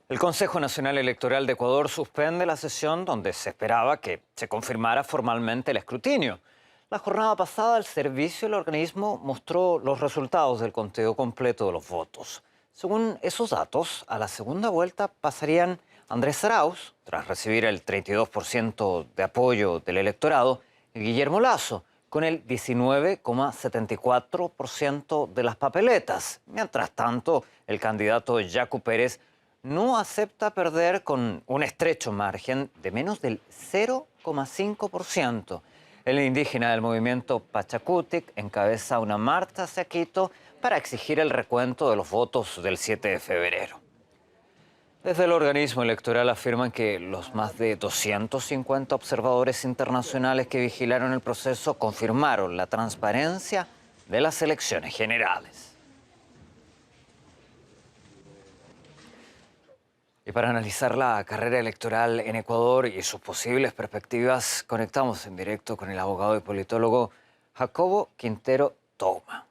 El Consejo Nacional Electoral de Ecuador suspende la sesión donde se esperaba que se confirmara formalmente el escrutinio. La jornada pasada, el servicio del organismo mostró los resultados del conteo completo de los votos. Según esos datos, a la segunda vuelta pasarían Andrés Arauz, tras recibir el 32% de apoyo del electorado, y Guillermo Lasso, con el 19,74% de las papeletas. Mientras tanto, el candidato Yacu Pérez no acepta perder con un estrecho margen de menos del 0,5%. El indígena del movimiento Pachacutic encabeza una marcha hacia Quito para exigir el recuento de los votos del 7 de febrero. Desde el organismo electoral afirman que los más de 250 observadores internacionales que vigilaron el proceso confirmaron la transparencia de las elecciones generales. Y para analizar la carrera electoral en Ecuador y sus posibles perspectivas, conectamos en directo con el abogado y politólogo Jacobo Quintero Touma.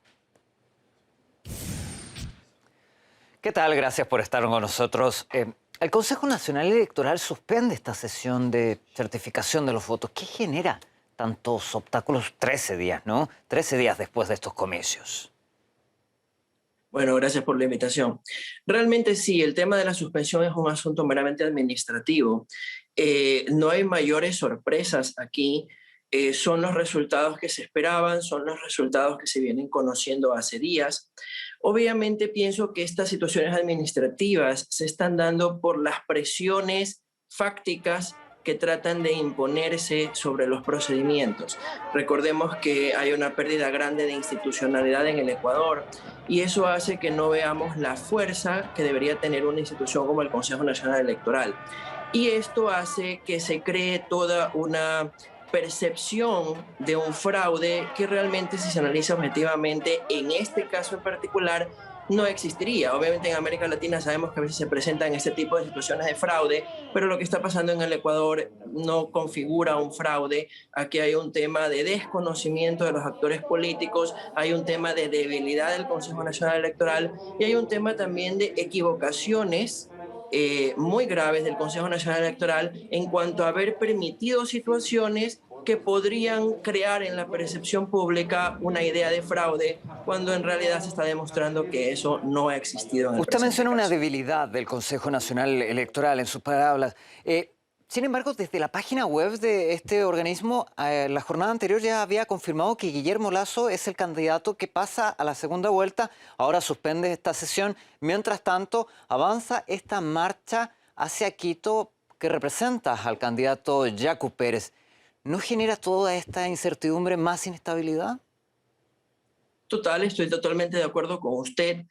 ¿Qué tal? Gracias por estar con nosotros. El Consejo Nacional Electoral suspende esta sesión de certificación de los votos. ¿Qué genera tantos obstáculos? 13 días, ¿no? 13 días después de estos comicios. Bueno, gracias por la invitación. Realmente sí, el tema de la suspensión es un asunto meramente administrativo. No hay mayores sorpresas aquí. Son los resultados que se esperaban, son los resultados que se vienen conociendo hace días. Obviamente pienso que estas situaciones administrativas se están dando por las presiones fácticas que tratan de imponerse sobre los procedimientos. Recordemos que hay una pérdida grande de institucionalidad en el Ecuador y eso hace que no veamos la fuerza que debería tener una institución como el Consejo Nacional Electoral. Y esto hace que se cree toda una percepción de un fraude que realmente, si se analiza objetivamente, en este caso en particular, no existiría. Obviamente en América Latina sabemos que a veces se presentan este tipo de situaciones de fraude, pero lo que está pasando en el Ecuador no configura un fraude. Aquí hay un tema de desconocimiento de los actores políticos, hay un tema de debilidad del Consejo Nacional Electoral y hay un tema también de equivocaciones muy graves del Consejo Nacional Electoral en cuanto a haber permitido situaciones que podrían crear en la percepción pública una idea de fraude, cuando en realidad se está demostrando que eso no ha existido en el Usted presente menciona una caso. debilidad del Consejo Nacional Electoral en sus palabras. Sin embargo, desde la página web de este organismo, la jornada anterior ya había confirmado que Guillermo Lasso es el candidato que pasa a la segunda vuelta. Ahora suspende esta sesión. Mientras tanto, avanza esta marcha hacia Quito que representa al candidato Yacu Pérez. ¿No genera toda esta incertidumbre más inestabilidad? Total, estoy totalmente de acuerdo con usted.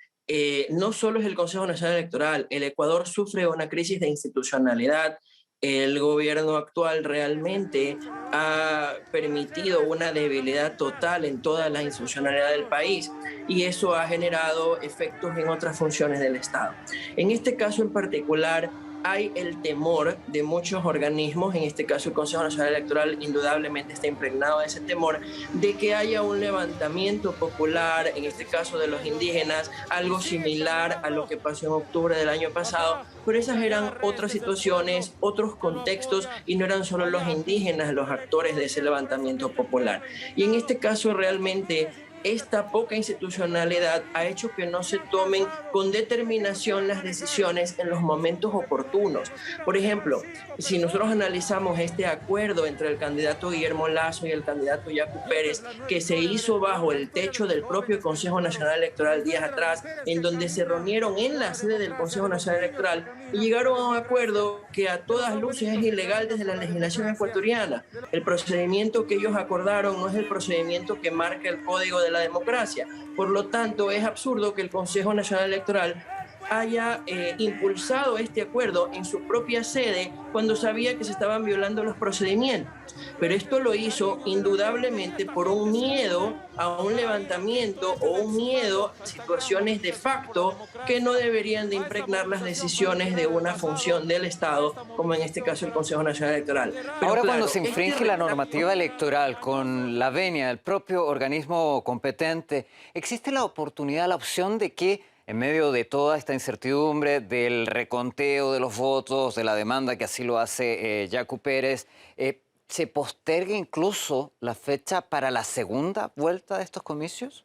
No solo es el Consejo Nacional Electoral, el Ecuador sufre una crisis de institucionalidad. El gobierno actual realmente ha permitido una debilidad total en toda la institucionalidad del país y eso ha generado efectos en otras funciones del Estado. En este caso en particular, hay el temor de muchos organismos, en este caso el Consejo Nacional Electoral indudablemente está impregnado de ese temor, de que haya un levantamiento popular, en este caso de los indígenas, algo similar a lo que pasó en octubre del año pasado, pero esas eran otras situaciones, otros contextos y no eran solo los indígenas los actores de ese levantamiento popular. Y en este caso realmente esta poca institucionalidad ha hecho que no se tomen con determinación las decisiones en los momentos oportunos. Por ejemplo, si nosotros analizamos este acuerdo entre el candidato Guillermo Lasso y el candidato Yacu Pérez, que se hizo bajo el techo del propio Consejo Nacional Electoral días atrás, en donde se reunieron en la sede del Consejo Nacional Electoral y llegaron a un acuerdo que a todas luces es ilegal desde la legislación ecuatoriana. El procedimiento que ellos acordaron no es el procedimiento que marca el Código de la Democracia. Por lo tanto, es absurdo que el Consejo Nacional Electoral haya impulsado este acuerdo en su propia sede cuando sabía que se estaban violando los procedimientos. Pero esto lo hizo indudablemente por un miedo a un levantamiento o un miedo a situaciones de facto que no deberían de impregnar las decisiones de una función del Estado, como en este caso el Consejo Nacional Electoral. Pero Ahora, claro, cuando se infringe la normativa electoral con la venia del propio organismo competente, ¿existe la oportunidad, la opción de que en medio de toda esta incertidumbre del reconteo de los votos, de la demanda que así lo hace Yacu Pérez, se postergue incluso la fecha para la segunda vuelta de estos comicios?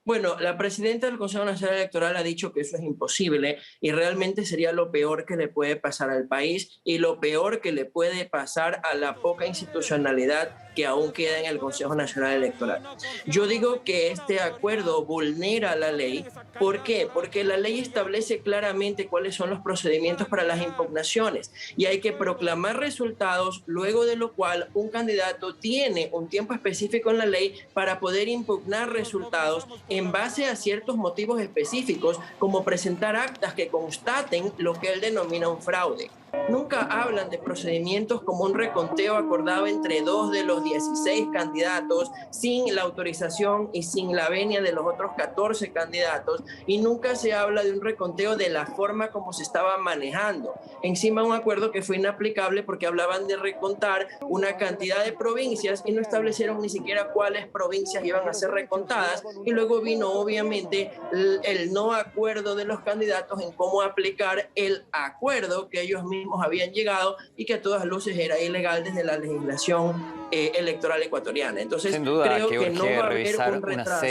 Bueno, la presidenta del Consejo Nacional Electoral ha dicho que eso es imposible y realmente sería lo peor que le puede pasar al país y lo peor que le puede pasar a la poca institucionalidad que aún queda en el Consejo Nacional Electoral. Yo digo que este acuerdo vulnera la ley. ¿Por qué? Porque la ley establece claramente cuáles son los procedimientos para las impugnaciones y hay que proclamar resultados, luego de lo cual un candidato tiene un tiempo específico en la ley para poder impugnar resultados en base a ciertos motivos específicos, como presentar actas que constaten lo que él denomina un fraude. Nunca hablan de procedimientos como un reconteo acordado entre 2 de los 16 candidatos sin la autorización y sin la venia de los otros 14 candidatos, y nunca se habla de un reconteo de la forma como se estaba manejando. Encima, un acuerdo que fue inaplicable porque hablaban de recontar una cantidad de provincias y no establecieron ni siquiera cuáles provincias iban a ser recontadas, y luego vino obviamente el no acuerdo de los candidatos en cómo aplicar el acuerdo que ellos mismos habían llegado y que a todas luces era ilegal desde la legislación electoral ecuatoriana. Entonces, Sin duda creo que que no urge va a haber revisar un retraso.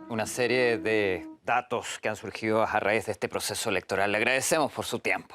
una serie de datos que han surgido a raíz de este proceso electoral. Le agradecemos por su tiempo.